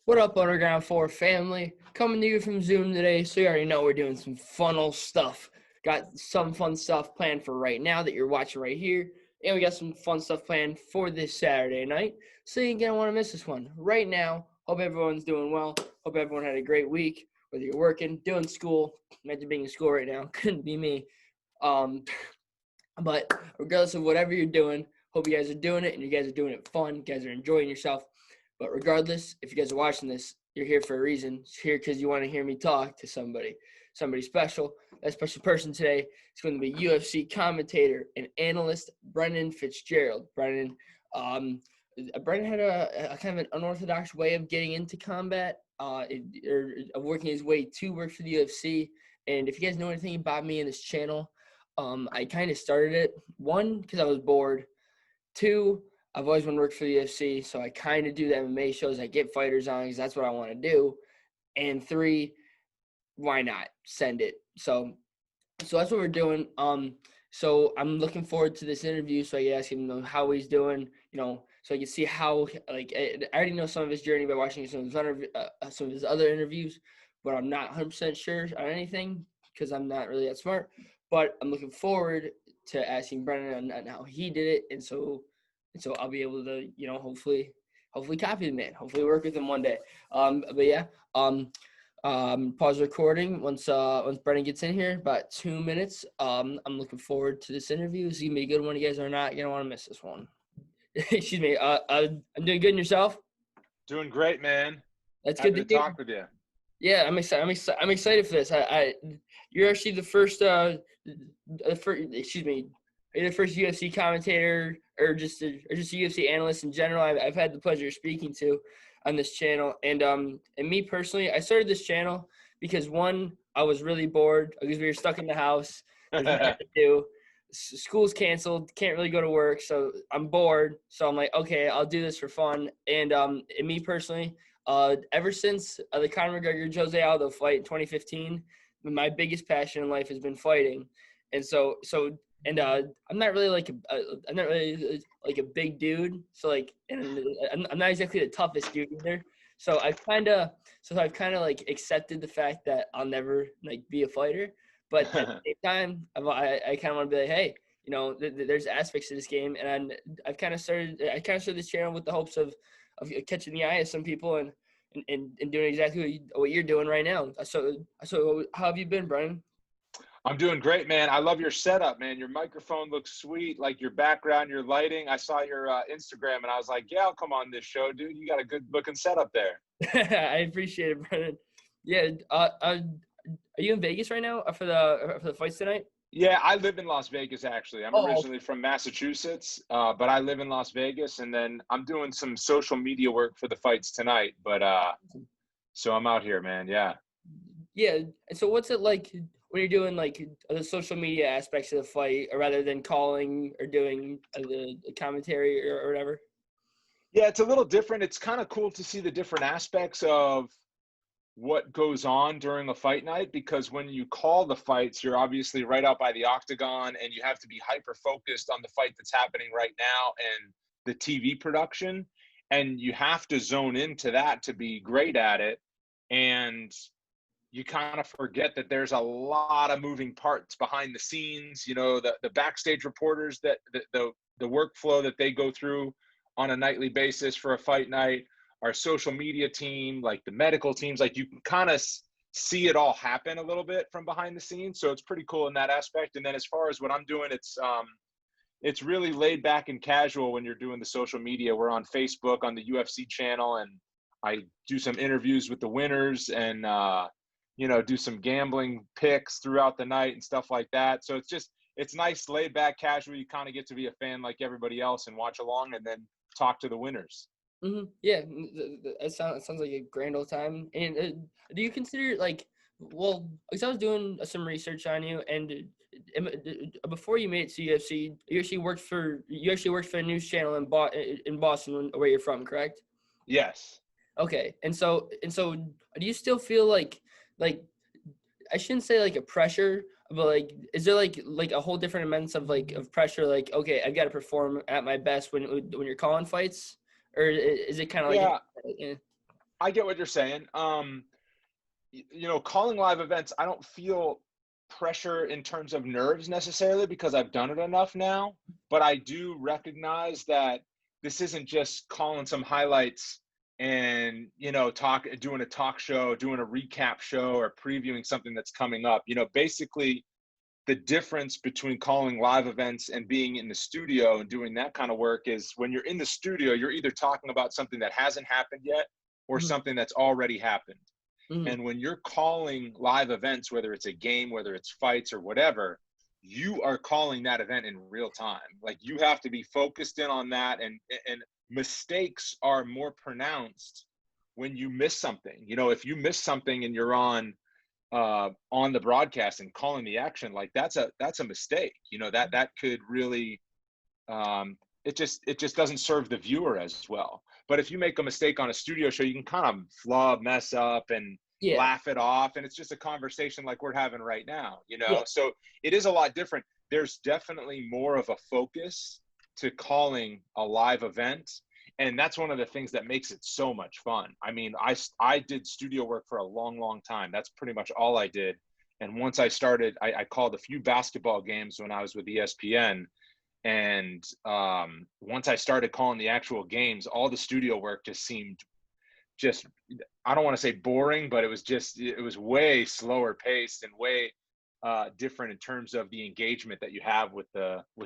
What up, Underground 4 family? Coming to you from Zoom today, so you already know we're doing some funnel stuff. Got some fun stuff planned for right now that you're watching right here, and we got some fun stuff planned for this Saturday night, so you ain't gonna want to miss this one. Right now, hope everyone's doing well. Hope everyone had a great week, whether you're working, doing school. Imagine being in school right now. Couldn't be me. But regardless of whatever you're doing, hope you guys are doing it, and you guys are doing it fun. You guys are enjoying yourself. But regardless, if you guys are watching this, you're here for a reason. You're here because you want to hear me talk to somebody special. That special person today is going to be UFC commentator and analyst Brendan Fitzgerald. Brendan had a kind of an unorthodox way of getting into combat, or of working his way to work for the UFC. And if you guys know anything about me and this channel, I kind of started it, one, because I was bored. Two, I've always wanted to work for the UFC, so I kind of do the MMA shows. I get fighters on because that's what I want to do. And three, why not send it? So that's what we're doing. So I'm looking forward to this interview, so I can ask him how he's doing, so I can see how, I already know some of his journey by watching some of his other interviews, but I'm not 100% sure on anything because I'm not really that smart. But I'm looking forward to asking Brendan on how he did it, and so I'll be able to, hopefully copy the man. Hopefully work with him one day. But yeah, pause recording once Brendan gets in here, about 2 minutes. I'm looking forward to this interview. It's gonna be a good one. You guys are not gonna want to miss this one. Excuse me. I'm doing good, and yourself? Doing great, man. That's Happy good to to talk with you. Yeah, I'm excited. I'm excited for this. You're actually the first. Excuse me. You're the first UFC commentator, or just a UFC analyst in general. I've had the pleasure of speaking to on this channel, and me personally, I started this channel because one, I was really bored because we were stuck in the house. There's nothing to do. School's canceled. Can't really go to work, so I'm bored. So I'm like, okay, I'll do this for fun. And me personally. Ever since the Conor McGregor Jose Aldo fight in 2015, my biggest passion in life has been fighting, and I'm not really like a big dude, and I'm not exactly the toughest dude either. So I've kind of like accepted the fact that I'll never be a fighter, but at the same time, I kind of want to be like, hey, there's aspects to this game, and I kind of started this channel with the hopes of catching the eye of some people and doing exactly what you're doing right now. So how have you been, Brian? I'm doing great, man. I love your setup, man. Your microphone looks sweet, like your background, your lighting. I saw your Instagram, and I was like, yeah, I'll come on this show, dude. You got a good-looking setup there. I appreciate it, Brendan. Yeah, are you in Vegas right now for the fights tonight? Yeah, I live in Las Vegas, actually. I'm originally Okay. from Massachusetts, but I live in Las Vegas, and then I'm doing some social media work for the fights tonight. But so I'm out here, man. Yeah. Yeah, and so what's it like when you're doing the social media aspects of the fight, or rather than calling or doing the commentary or whatever? Yeah, it's a little different. It's kind of cool to see the different aspects of what goes on during a fight night, because when you call the fights, you're obviously right out by the octagon and you have to be hyper focused on the fight that's happening right now and the TV production, and you have to zone into that to be great at it. And you kind of forget that there's a lot of moving parts behind the scenes, the backstage reporters, that the workflow that they go through on a nightly basis for a fight night, our social media team, like the medical teams, like you can kind of see it all happen a little bit from behind the scenes. So it's pretty cool in that aspect. And then as far as what I'm doing, it's really laid back and casual when you're doing the social media. We're on Facebook on the UFC channel, and I do some interviews with the winners and, do some gambling picks throughout the night and stuff like that. So it's nice, laid back, casual. You kind of get to be a fan like everybody else and watch along and then talk to the winners. Mm-hmm. Yeah, it sounds like a grand old time. And do you consider because I was doing some research on you, and before you made it to UFC, you actually worked for a news channel in Boston, where you're from, correct? Yes. Okay, and so do you still feel like I shouldn't say like a pressure, but is there like a whole different amount of pressure? Like, okay, I've got to perform at my best when you're calling fights, or is it kind of Yeah. eh? I get what you're saying. Calling live events, I don't feel pressure in terms of nerves necessarily because I've done it enough now, but I do recognize that this isn't just calling some highlights and, doing a talk show, doing a recap show, or previewing something that's coming up. Basically the difference between calling live events and being in the studio and doing that kind of work is when you're in the studio, you're either talking about something that hasn't happened yet or Mm-hmm. something that's already happened. Mm-hmm. And when you're calling live events, whether it's a game, whether it's fights or whatever, you are calling that event in real time. Like, you have to be focused in on that, and mistakes are more pronounced when you miss something. If you miss something and you're on the broadcast and calling the action, like that's a mistake. That could really it just doesn't serve the viewer as well. But if you make a mistake on a studio show, you can kind of flub, mess up, and laugh it off, and it's just a conversation like we're having right now. So it is a lot different. There's definitely more of a focus to calling a live event, and that's one of the things that makes it so much fun. I mean, I did studio work for a long time. That's pretty much all I did. And once I started, I called a few basketball games when I was with ESPN. And once I started calling the actual games, all the studio work just seemed I don't want to say boring, but it was way slower paced and way different in terms of the engagement that you have with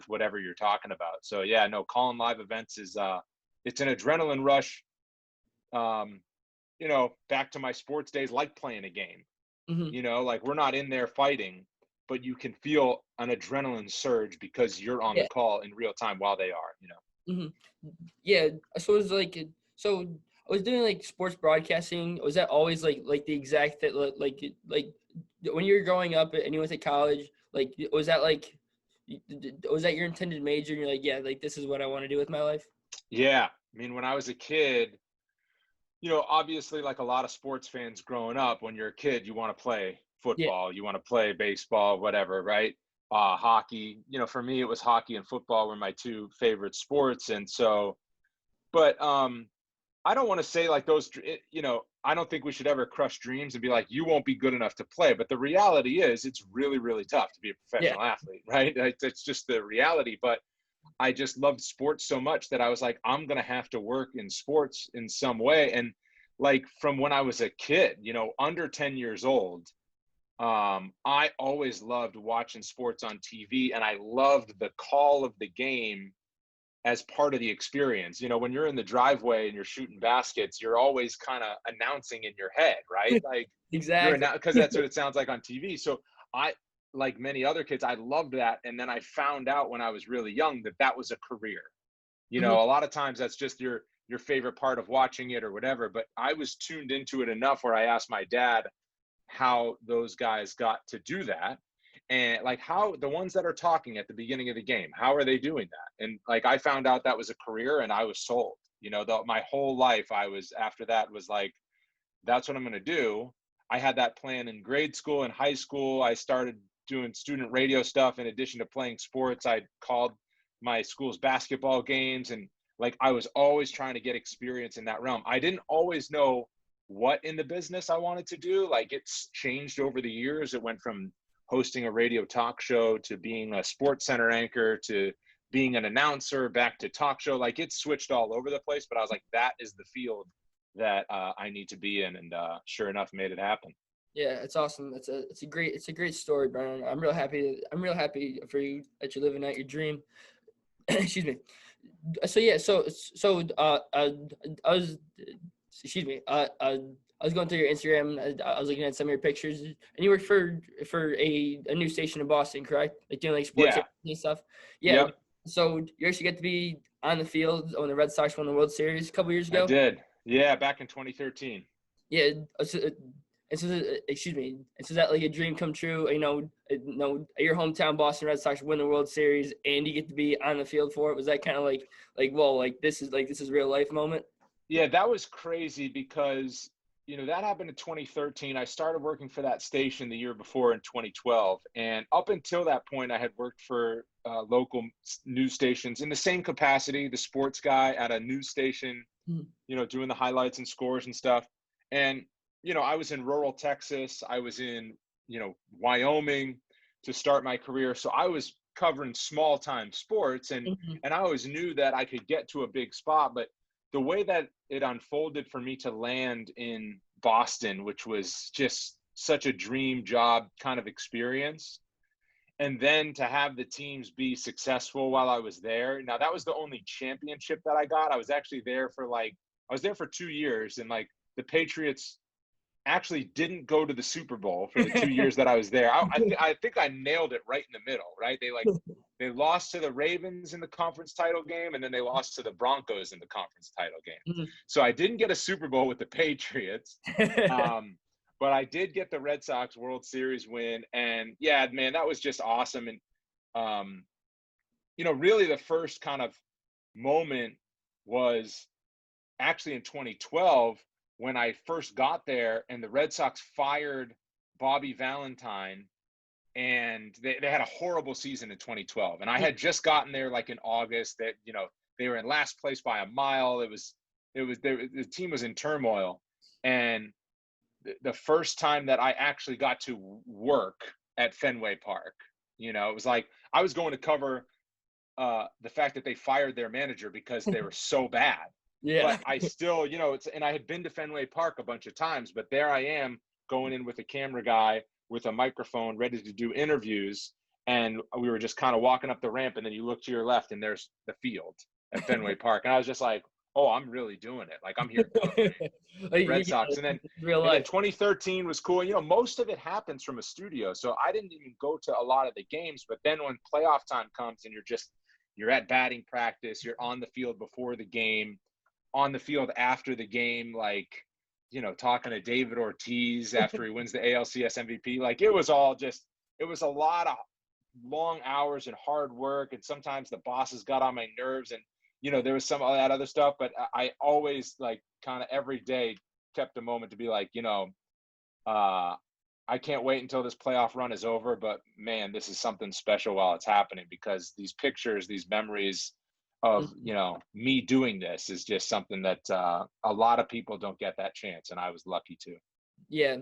whatever you're talking about. So yeah, no, calling live events is it's an adrenaline rush. Back to my sports days, like playing a game. Mm-hmm. Like, we're not in there fighting, but you can feel an adrenaline surge because you're on the call in real time while they are. Mm-hmm. Yeah. So it was like, so I was doing like sports broadcasting. Was that always like the exact that like when you were growing up and you went to college? Like, was that your intended major? And you're like, yeah, like this is what I want to do with my life. Yeah. I mean, when I was a kid, obviously, like a lot of sports fans growing up, when you're a kid, you want to play football, you want to play baseball, whatever, right? Hockey, for me, it was hockey and football were my two favorite sports. And so, but I don't want to say like those, I don't think we should ever crush dreams and be like, you won't be good enough to play. But the reality is it's really, really tough to be a professional athlete, right? That's just the reality. But I just loved sports so much that I was like, I'm going to have to work in sports in some way. And like, from when I was a kid, under 10 years old, I always loved watching sports on TV, and I loved the call of the game as part of the experience. When you're in the driveway and you're shooting baskets, you're always kind of announcing in your head, right? Like, exactly, because that's what it sounds like on TV. So I, like many other kids, I loved that. And then I found out when I was really young that was a career. A lot of times that's just your favorite part of watching it or whatever. But I was tuned into it enough where I asked my dad how those guys got to do that. And like, how the ones that are talking at the beginning of the game, how are they doing that? And like, I found out that was a career, and I was sold. My whole life after that was like, that's what I'm going to do. I had that plan in grade school and high school. I started doing student radio stuff in addition to playing sports. I called my school's basketball games, and like, I was always trying to get experience in that realm. I didn't always know what in the business I wanted to do. Like, it's changed over the years. It went from hosting a radio talk show to being a sports center anchor to being an announcer, back to talk show. Like, it's switched all over the place, but I was like, that is the field that I need to be in. And sure enough, made it happen. Yeah, it's awesome. It's a great story, Brennan. I'm real happy for you that you're living out your dream. Excuse me. So yeah, I was, excuse me. I was going through your Instagram. I was looking at some of your pictures, and you work for a new station in Boston, correct? Like doing like sports and stuff. Yeah. Yep. So you actually get to be on the field when the Red Sox won the World Series a couple years ago. I did. Yeah, back in 2013. Yeah. Excuse me. And so that like a dream come true. Your hometown Boston Red Sox win the World Series, and you get to be on the field for it. Was that kind of like well, like this is real life moment? Yeah, that was crazy because that happened in 2013. I started working for that station the year before in 2012, and up until that point, I had worked for local news stations in the same capacity, the sports guy at a news station, doing the highlights and scores and stuff. And, I was in rural Texas. I was in, Wyoming to start my career. So I was covering small time sports, and Mhm. I always knew that I could get to a big spot. But the way that it unfolded for me to land in Boston, which was just such a dream job kind of experience, and then to have the teams be successful while I was there. Now that was the only championship that I got. I was there for 2 years, and like the Patriots actually didn't go to the Super Bowl for the 2 years that I was there. I think I nailed it right in the middle, right? They lost to the Ravens in the conference title game, and then they lost to the Broncos in the conference title game. Mhm. So I didn't get a Super Bowl with the Patriots. But I did get the Red Sox World Series win, and yeah, man, that was just awesome. And um, really the first kind of moment was actually in 2012 when I first got there, and the Red Sox fired Bobby Valentine, and they had a horrible season in 2012. And I had just gotten there like in August. That they were in last place by a mile. The team was in turmoil, and the first time that I actually got to work at Fenway Park, it was like I was going to cover the fact that they fired their manager because they were so bad. Yeah. But I still, and I had been to Fenway Park a bunch of times, but there I am going in with a camera guy with a microphone ready to do interviews. And we were just kind of walking up the ramp, and then you look to your left and there's the field at Fenway Park. And I was just like, oh, I'm really doing it. Like I'm here covering Red Sox. Real And then life. 2013 was cool. Most of it happens from a studio. So I didn't even go to a lot of the games, but then when playoff time comes and you're at batting practice, you're on the field before the game, on the field after the game, like, talking to David Ortiz after he wins the ALCS MVP. Like it was a lot of long hours and hard work. And sometimes the bosses got on my nerves, and, there was some of that other stuff, but I always like kind of every day kept a moment to be like, I can't wait until this playoff run is over, but man, this is something special while it's happening, because these pictures, these memories of, me doing this is just something that a lot of people don't get that chance. And I was lucky to. Yeah,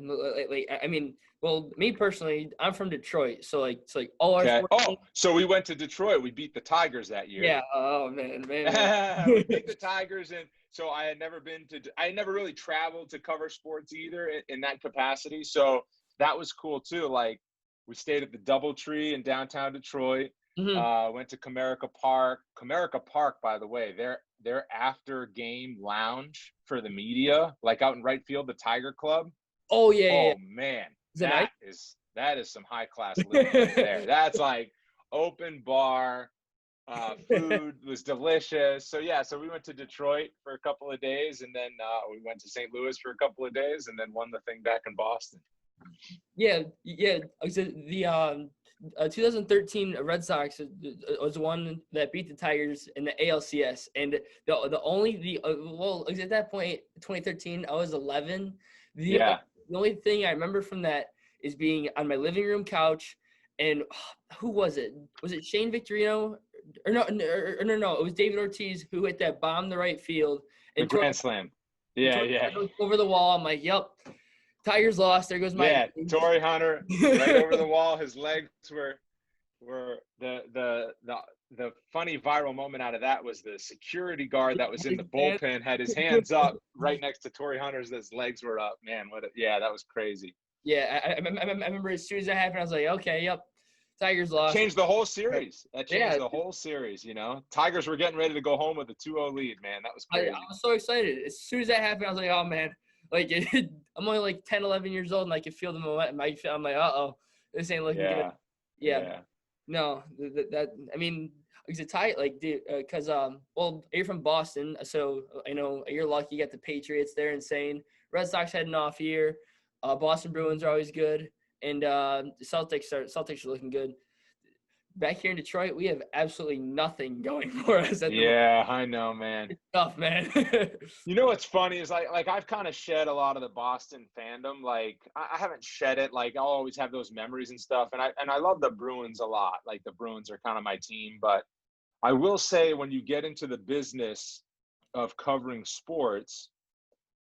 I mean, well, me personally, I'm from Detroit, so it's like all our Okay. sports Oh, teams. so we went to Detroit. We beat the Tigers that year. Yeah. Oh man. We beat the Tigers. And so I had never really traveled to cover sports either in that capacity. So that was cool too. Like we stayed at the DoubleTree in downtown Detroit. Mhm. Went to Comerica Park. Comerica Park, by the way, their after game lounge for the media, like out in right field, the Tiger Club. Oh yeah. Oh man, Is it nice? that is some high class living right there. That's like open bar. Food was delicious. So yeah, so we went to Detroit for a couple of days, and then we went to St. Louis for a couple of days, and then won the thing back in Boston. Yeah. The 2013 Red Sox was the one that beat the Tigers in the ALCS, and at that point, 2013, I was 11. Yeah. The only thing I remember from that is being on my living room couch, and who was it? Was it Shane Victorino? Or no, it was David Ortiz who hit that bomb to right field The and Grand Slam. Yeah. over the wall. I'm like, yep, Tigers lost. There goes my Yeah, Torrey Hunter right over the wall. His legs were the funny viral moment out of that was the security guard that was in the bullpen had his hands up right next to Torrey Hunter's. His legs were up. Man, that was crazy. Yeah, I remember as soon as that happened, I was like, okay, yep, Tigers lost. Changed the whole series. That changed the whole series, Tigers were getting ready to go home with a 2-0 lead, man. That was crazy. I was so excited. As soon as that happened, I was like, oh, man. Like, I'm only like 10, 11 years old, and I can feel the momentum. I'm like, uh-oh, this ain't looking good. Yeah. No, I mean, it's a tie, like, because, you're from Boston, so I know you're lucky you got the Patriots there insane. Red Sox had an off year. Boston Bruins are always good. And Celtics are looking good. Back here in Detroit, we have absolutely nothing going for us at the moment. Yeah, I know, man. It's tough, man. You know what's funny is like I've kind of shed a lot of the Boston fandom. Like I haven't shed it. Like I'll always have those memories and stuff. And I love the Bruins a lot. Like the Bruins are kind of my team. But I will say when you get into the business of covering sports,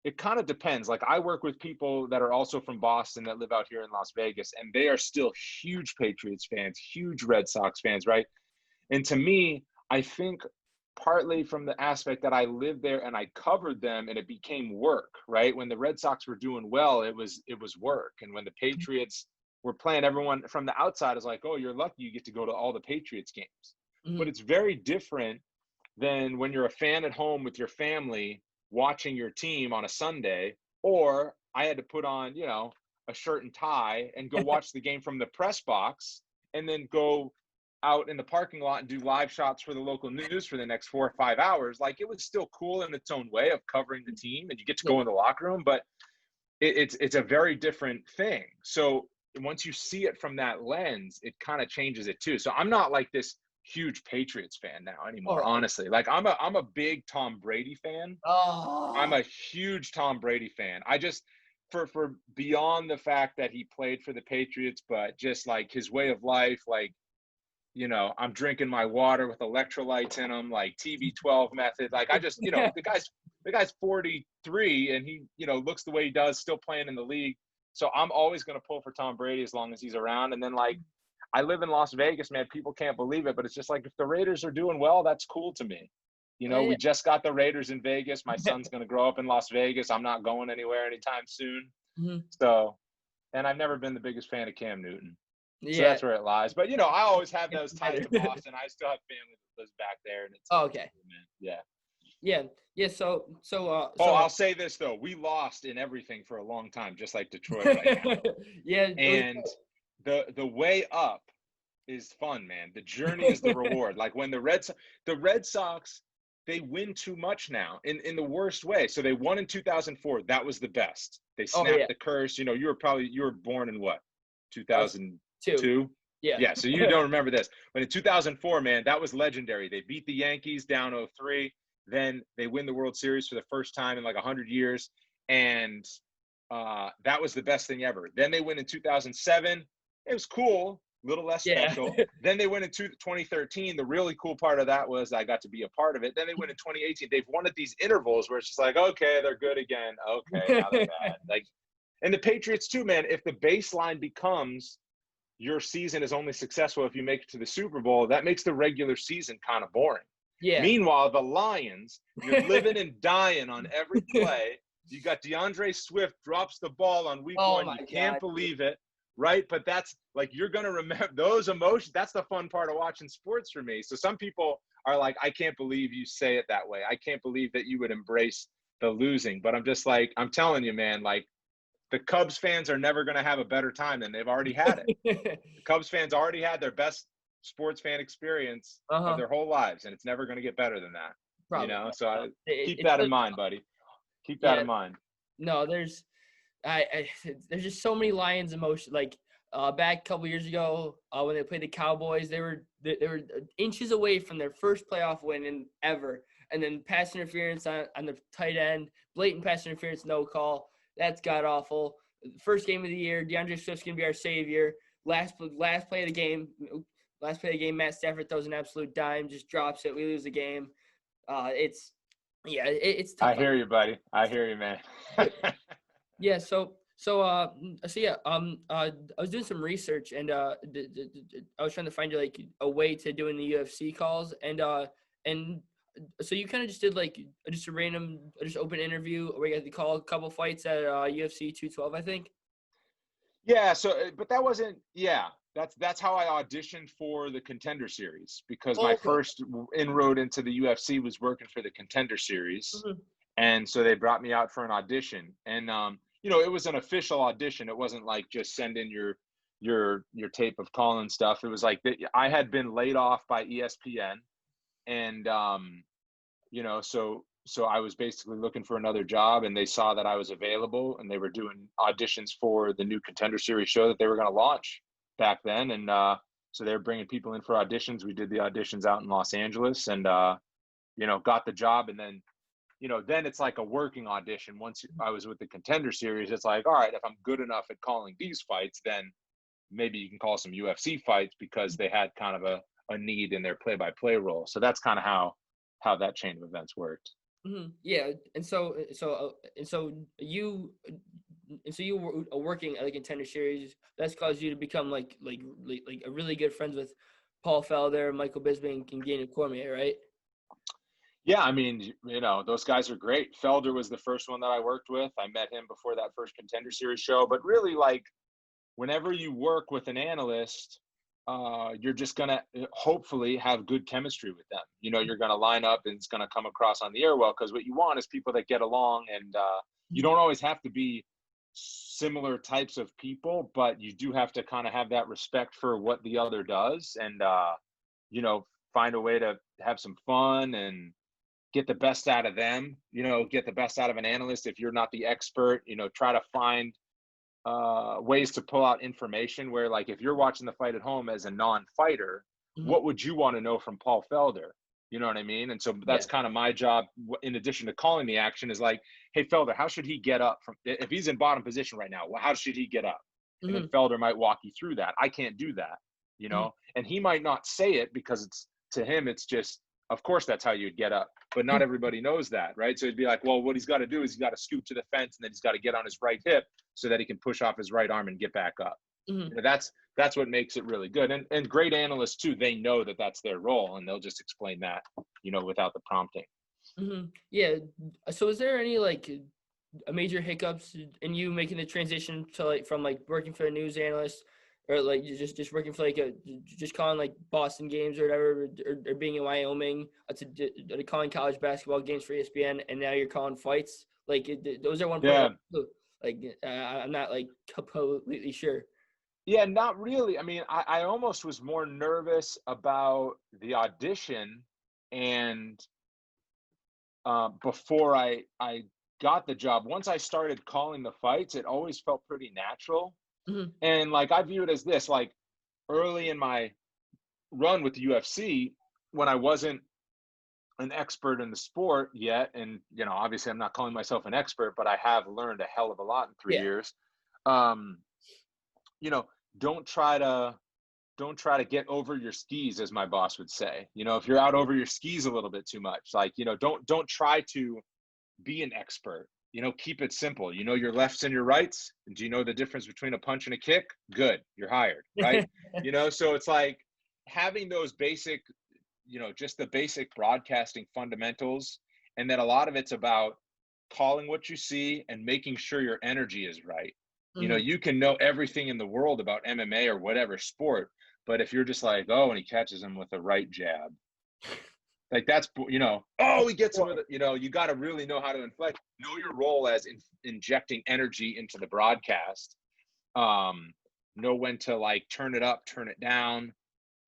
it kind of depends. Like I work with people that are also from Boston that live out here in Las Vegas, and they are still huge Patriots fans, huge Red Sox fans, right? And to me, I think partly from the aspect that I lived there and I covered them and it became work, right? When the Red Sox were doing well, it was work. And when the Patriots were playing, everyone from the outside is like, oh, you're lucky you get to go to all the Patriots games. Mm-hmm. But it's very different than when you're a fan at home with your family watching your team on a Sunday, or I had to put on, you know, a shirt and tie and go watch the game from the press box and then go out in the parking lot and do live shots for the local news for the next 4 or 5 hours. Like it was still cool in its own way of covering the team and you get to go in the locker room, but it's a very different thing. So once you see it from that lens, it kind of changes it too. So I'm not like this huge Patriots fan now anymore, honestly. Like I'm a big Tom Brady fan. I'm a huge Tom Brady fan. I just for beyond the fact that he played for the Patriots, but just like his way of life, like, you know, I'm drinking my water with electrolytes in them, like TB12 method. Like I just, you know, the guy's 43 and he, you know, looks the way he does, still playing in the league. So I'm always going to pull for Tom Brady as long as he's around. And then like, I live in Las Vegas, man. People can't believe it, but it's just like if the Raiders are doing well, that's cool to me. You know, we just got the Raiders in Vegas. My son's going to grow up in Las Vegas. I'm not going anywhere anytime soon. Mm-hmm. So, and I've never been the biggest fan of Cam Newton. Yeah. So that's where it lies. But, you know, I always have those ties to Boston. I still have family that lives back there. And it's okay. Yeah. Yeah. So I'll say this, though. We lost in everything for a long time, just like Detroit right now. Yeah. And the way up is fun, man. The journey is the reward. Like when the Red Sox, they win too much now in the worst way. So they won in 2004. That was the best. They snapped the curse. You know, you were born in what? 2002? Yeah, so you don't remember this. But in 2004, man, that was legendary. They beat the Yankees down 0-3. Then they win the World Series for the first time in like 100 years. And that was the best thing ever. Then they win in 2007. It was cool. A little less special. Then they went into 2013. The really cool part of that was I got to be a part of it. Then they went in 2018. They've won at these intervals where it's just like, okay, they're good again. Okay, now they're bad. Like, and the Patriots too, man. If the baseline becomes your season is only successful if you make it to the Super Bowl, that makes the regular season kind of boring. Yeah. Meanwhile, the Lions, you're living and dying on every play. You got DeAndre Swift drops the ball on week 1. You can't believe it. Right. But that's like, you're going to remember those emotions. That's the fun part of watching sports for me. So some people are like, I can't believe you say it that way. I can't believe that you would embrace the losing. But I'm just like, I'm telling you, man, like the Cubs fans are never going to have a better time than they've already had it. The Cubs fans already had their best sports fan experience of their whole lives. And it's never going to get better than that. Probably. You know, so keep that in mind, buddy. Keep that in mind. No, there's just so many Lions emotion. Like back a couple years ago, when they played the Cowboys, they were inches away from their first playoff win ever, and then pass interference on the tight end, blatant pass interference, no call. That's god awful. First game of the year, DeAndre Swift's gonna be our savior. Last play of the game, Matt Stafford throws an absolute dime, just drops it. We lose the game. It's tough. I hear you, buddy. I hear you, man. Yeah. So I was doing some research and I was trying to find like a way to doing the UFC calls and so you kind of just did like just a random open interview where you had to call a couple fights at UFC 212, I think. Yeah. So, but that wasn't. Yeah. That's how I auditioned for the Contender Series because my first inroad into the UFC was working for the Contender Series, and so they brought me out for an audition. And you know, it was an official audition. It wasn't like just send in your tape of calling stuff. It was like I had been laid off by ESPN, and you know, so I was basically looking for another job, and they saw that I was available, and they were doing auditions for the new Contender Series show that they were going to launch back then. And so they were bringing people in for auditions. We did the auditions out in Los Angeles and, you know, got the job. And then, you know, then it's like a working audition. Once I was with the Contender Series, it's like, all right, if I'm good enough at calling these fights, then maybe you can call some UFC fights because they had kind of a need in their play-by-play role. So that's kind of how that chain of events worked. Yeah, and so you were working at like Contender Series. That's caused you to become like a really good friends with Paul Felder, Michael Bisping, and Daniel Cormier, right? Yeah, I mean, those guys are great. Felder was the first one that I worked with. I met him before that first Contender Series show. But really, like, whenever you work with an analyst, you're just going to hopefully have good chemistry with them. You're going to line up and it's going to come across on the air well, because what you want is people that get along. And you don't always have to be similar types of people, but you do have to kind of have that respect for what the other does, and find a way to have some fun and get the best out of them, get the best out of an analyst. If you're not the expert, try to find ways to pull out information where, like, if you're watching the fight at home as a non-fighter, Mm-hmm. what would you want to know from Paul Felder? You know what I mean? And so that's kind of my job, in addition to calling the action, is like, hey, Felder, how should he get up from, if he's in bottom position right now, how should he get up? And then Felder might walk you through that. I can't do that, and he might not say it because to him, it's just, of course, that's how you'd get up. But not everybody knows that, right? So it'd be like, well, what he's got to do is he's got to scoot to the fence, and then he's got to get on his right hip so that he can push off his right arm and get back up. That's what makes it really good. And great analysts too, they know that that's their role, and they'll just explain that, without the prompting. Yeah. So is there any like major hiccups in you making the transition to from working for a news analyst, or like just working for just calling like Boston games or whatever, or being in Wyoming to calling college basketball games for ESPN, and now you're calling fights? Like those are one part. I'm not like completely sure. Yeah, not really. I mean, I almost was more nervous about the audition, and before I got the job. Once I started calling the fights, it always felt pretty natural. And like, I view it as this, like, early in my run with the UFC, when I wasn't an expert in the sport yet, and obviously I'm not calling myself an expert, but I have learned a hell of a lot in 3 years. Don't try to get over your skis, as my boss would say. If you're out over your skis a little bit too much, like, don't try to be an expert. Keep it simple. Your lefts and your rights. Do you know the difference between a punch and a kick? Good, you're hired, right? So it's like having those basic, just the basic broadcasting fundamentals, and then a lot of it's about calling what you see and making sure your energy is right. You can know everything in the world about MMA or whatever sport, but if you're just like, oh, and he catches him with the right jab, like, that's, oh, he gets him with it. You got to really know how to inflect, know your role as injecting energy into the broadcast, know when to, like, turn it up, turn it down.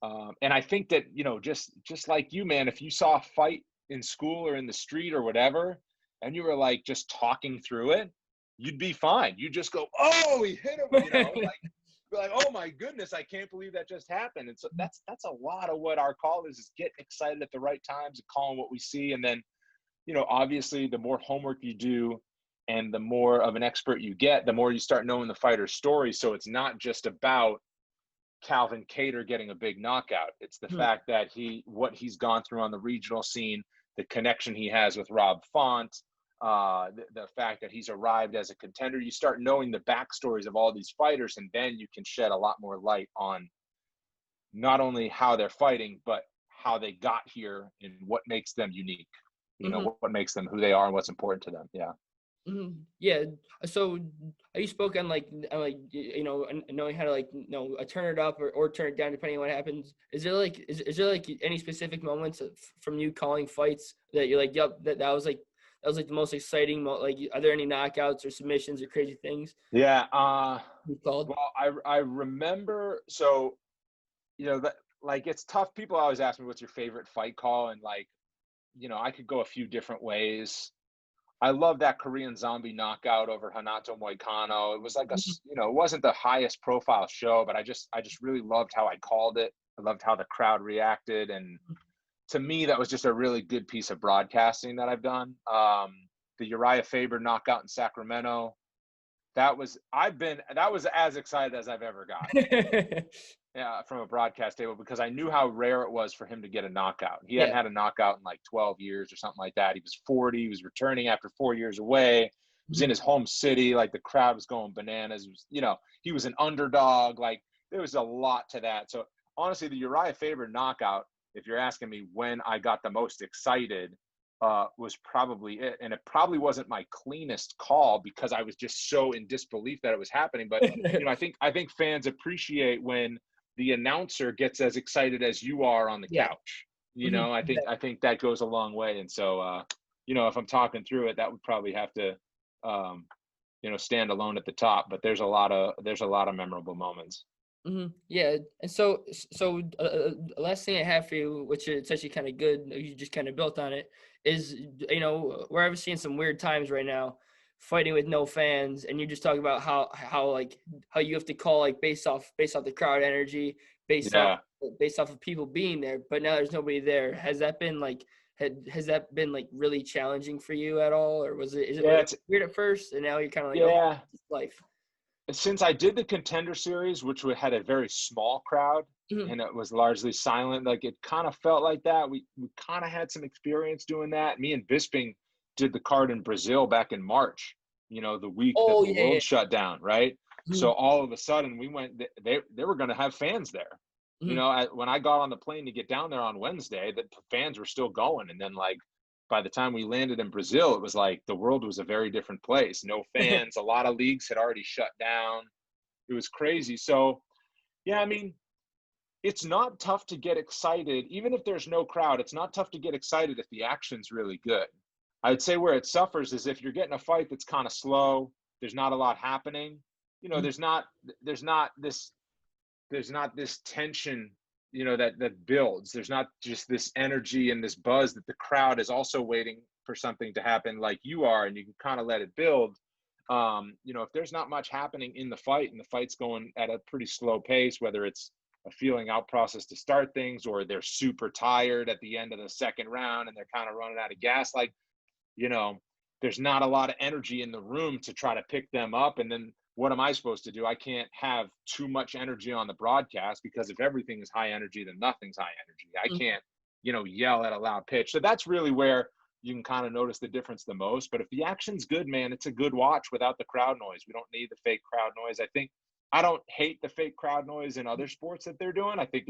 And I think that, just like you, man, if you saw a fight in school or in the street or whatever, and you were like just talking through it, you'd be fine. You just go, oh, he hit him, like, oh my goodness, I can't believe that just happened. And so that's a lot of what our call is getting excited at the right times and calling what we see. And then, obviously the more homework you do and the more of an expert you get, the more you start knowing the fighter's story. So it's not just about Calvin Kattar getting a big knockout. It's the fact that what he's gone through on the regional scene, the connection he has with Rob Font, the fact that he's arrived as a contender. You start knowing the backstories of all these fighters, and then you can shed a lot more light on not only how they're fighting, but how they got here and what makes them unique. What makes them who they are and what's important to them. Yeah. Yeah. So you spoke on knowing how to turn it up or turn it down depending on what happens. Is there any specific moments from you calling fights that you're like, yep, that was the most exciting are there any knockouts or submissions or crazy things? Yeah. You called? Well, I remember, so, that, like, it's tough. People always ask me, what's your favorite fight call? And, like, I could go a few different ways. I love that Korean Zombie knockout over Hanato Moicano. It was like it wasn't the highest profile show, but I just really loved how I called it. I loved how the crowd reacted. And to me, that was just a really good piece of broadcasting that I've done. The Uriah Faber knockout in Sacramento, that was as excited as I've ever gotten. Yeah, from a broadcast table, because I knew how rare it was for him to get a knockout. He hadn't Yeah. had a knockout in like 12 years or something like that. He was 40. He was returning after 4 years away. He was in his home city. Like, the crowd was going bananas. It was, he was an underdog. Like, there was a lot to that. So honestly, the Uriah Faber knockout, if you're asking me when I got the most excited, was probably it. And it probably wasn't my cleanest call because I was just so in disbelief that it was happening. But I think fans appreciate when the announcer gets as excited as you are on the Yeah. couch. I think that goes a long way. And so, if I'm talking through it, that would probably have to, stand alone at the top. But there's a lot of memorable moments. Yeah, and so last thing I have for you, which it's actually kind of good, you just kind of built on it, is we're ever seeing some weird times right now, fighting with no fans, and you just talk about how you have to call like based off the crowd energy, based off Yeah. based off of people being there, but now there's nobody there. Has that been like really challenging for you at all, or is it Yeah. weird at first, and now you're kind of like, okay, Yeah. it's life. Since I did the Contender Series, which had a very small crowd Mhm. and it was largely silent, like, it kind of felt like that. We kind of had some experience doing that. Me and Bisping did the card in Brazil back in March, the week that Oh the yeah, yeah. world shut down, right? So Mhm. all of a sudden we went, they were going to have fans there. Mhm. When I got on the plane to get down there on Wednesday, the fans were still going. And then, like, by the time we landed in Brazil, it was like the world was a very different place. No fans. A lot of leagues had already shut down. It was crazy. So, yeah, I mean, it's not tough to get excited. Even if there's no crowd, it's not tough to get excited if the action's really good. I'd say where it suffers is if you're getting a fight that's kind of slow, there's not a lot happening. Mhm. There's not this tension, that builds. There's not just this energy and this buzz that the crowd is also waiting for something to happen like you are, and you can kind of let it build. If there's not much happening in the fight and the fight's going at a pretty slow pace, whether it's a feeling out process to start things or they're super tired at the end of the second round and they're kind of running out of gas, like, you know, there's not a lot of energy in the room to try to pick them up. And then what am I supposed to do? I can't have too much energy on the broadcast, because if everything is high energy, then nothing's high energy. I Mhm. can't, yell at a loud pitch. So that's really where you can kind of notice the difference the most. But if the action's good, man, it's a good watch without the crowd noise. We don't need the fake crowd noise. I don't hate the fake crowd noise in other sports that they're doing. I think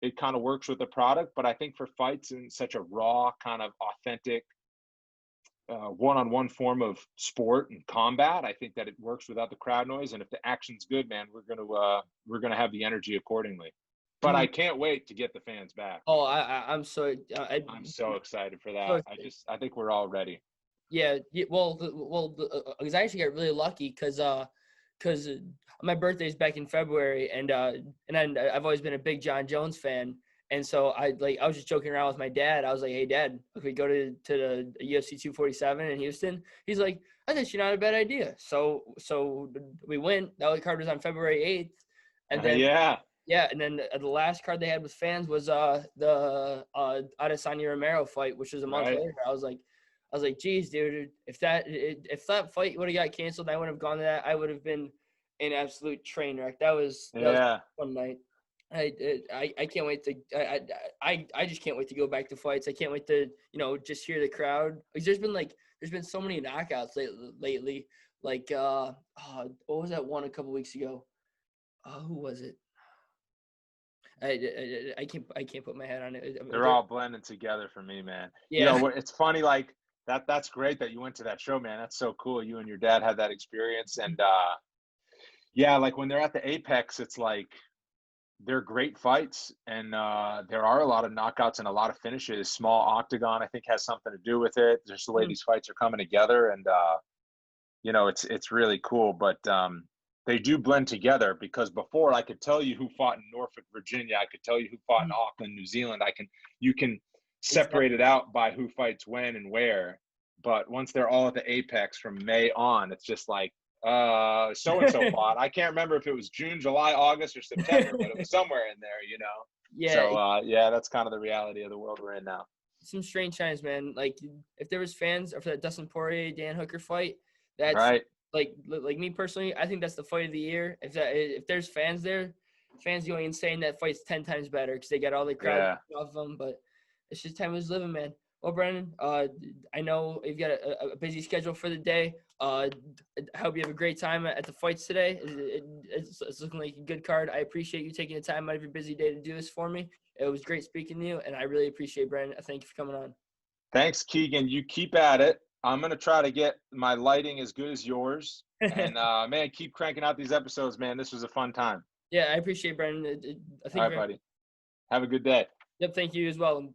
it kind of works with the product. But I think for fights in such a raw, kind of authentic, one-on-one form of sport and combat, I think that it works without the crowd noise. And if the action's good, man, we're gonna have the energy accordingly. But I Mhm. can't wait to get the fans back. Oh, I'm so I'm so excited for so that. I think we're all ready. yeah, well, because I actually got really lucky because my birthday is back in February, and I've always been a big John Jones fan, and so I was just joking around with my dad. I was like, "Hey, Dad, if we go to the UFC 247 in Houston," he's like, "I think you're not a bad idea." So we went. That card was on February 8th, and then Yeah. yeah, and then the last card they had with fans was the Adesanya Romero fight, which was a month Right. later. I was like, geez, dude, if that fight would have got canceled, and I would have gone to that, I would have been an absolute train wreck. That was Yeah. one night. I can't wait to I just can't wait to go back to fights. I can't wait to just hear the crowd, because there's been so many knockouts lately. Like what was that one a couple weeks ago? Who was it? I can't put my head on it. They're all blending together for me, man. Yeah. It's funny, like, that's great that you went to that show, man. That's so cool. You and your dad had that experience. And yeah, like when they're at the apex, it's like they're great fights, and there are a lot of knockouts and a lot of finishes. Small octagon, I think, has something to do with it. Just the way Mhm. these fights are coming together. And it's really cool. But they do blend together, because before, I could tell you who fought in Norfolk, Virginia. I could tell you who fought in Mhm. Auckland, New Zealand. You can separate Exactly. it out by who fights when and where. But once they're all at the apex from May on, it's just like, so and so fought. I can't remember if it was June, July, August, or September, but it was somewhere in there. Yeah, So yeah, that's kind of the reality of the world we're in now. some strange times, man. Like if there was fans for that Dustin Poirier Dan Hooker fight, that's Right? like me personally, I think that's the fight of the year. If there's fans there, fans going insane, that fight's 10 times better because they got all the crowd Yeah. off them. But it's just time is living, man. Well, Brendan, I know you've got a busy schedule for the day. I hope you have a great time at the fights today. It's looking like a good card. I appreciate you taking the time out of your busy day to do this for me. It was great speaking to you, and I really appreciate Brendan. Thank you for coming on. Thanks, Keegan. You keep at it. I'm going to try to get my lighting as good as yours. And, man, keep cranking out these episodes, man. This was a fun time. Yeah, I appreciate it, Brendan. I All think right, buddy. Have a good day. Yep, thank you as well.